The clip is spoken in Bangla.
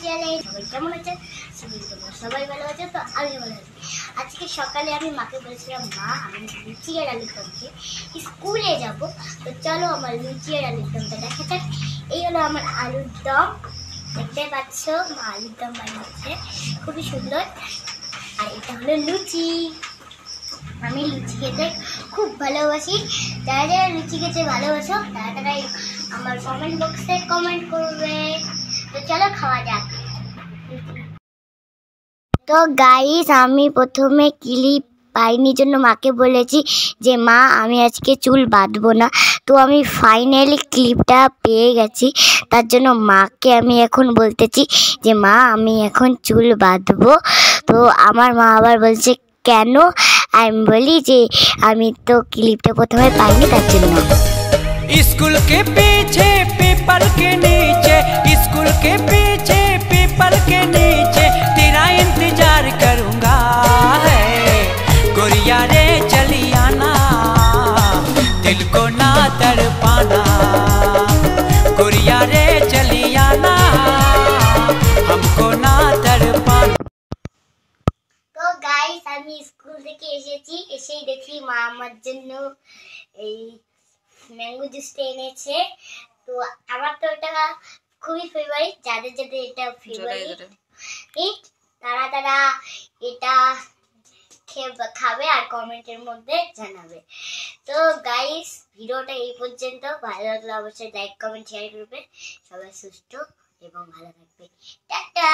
সবাই কেমন আছে? সবাই ভালো আছে তো? আমি ভালো আছি। আজকে সকালে আমি মাকে বলেছিলাম, মা আমি লুচি আর আলুর দম খেয়ে স্কুলে যাব, তো চলো আমার লুচি আর আলুর দমটা দেখা যাক। এই হলো আমার আলুর দম, দেখতে পাচ্ছ মা আলুর দম বানাচ্ছে, খুবই সুন্দর। আর এটা হলো লুচি। আমি লুচি খেতে খুব ভালোবাসি। যারা যারা লুচি খেতে ভালোবাসো তারা তারাই আমার কমেন্ট বক্সে কমেন্ট করবে। তো চলো খাওয়া যাক। তো গাইস, আমি প্রথমে ক্লিপ পাইনি জন্য মাকে বলেছি যে মা আমি আজকে চুল বাঁধবো না। তো আমি ফাইনালি ক্লিপটা পেয়ে গেছি, তার জন্য মাকে আমি এখন বলতেছি যে মা আমি এখন চুল বাঁধবো। তো আমার মা আবার বলছে কেন? আমি বলি যে আমি তো ক্লিপটা প্রথমে পাইনি তার জন্য। स्कूल के पीछे पीपल के नीचे, स्कूल के पीछे पीपल के नीचे तेरा इंतजार करूंगा है गोरिया रे चली आना, दिल को ना तड़पाना, गोरिया रे चली आना, हमको ना तड़पाना। তো গাইস, আমি স্কুল থেকে এসেছি, এসেই দেখি মা আমার জন্য এই ম্যাঙ্গো জুসটা এনেছে। তো আমার তো এটা খুবই ফেভারিট, যাদের যাদের এটা ফেভারিট তারা তারা এটা খাবে আর কমেন্টের মধ্যে জানাবে। তো গাইস, ভিডিওটা এই পর্যন্ত। ভালো লাগলে অবশ্যই লাইক কমেন্ট শেয়ার করবে। সবাই সুস্থ এবং ভালো থাকবে। টাটা।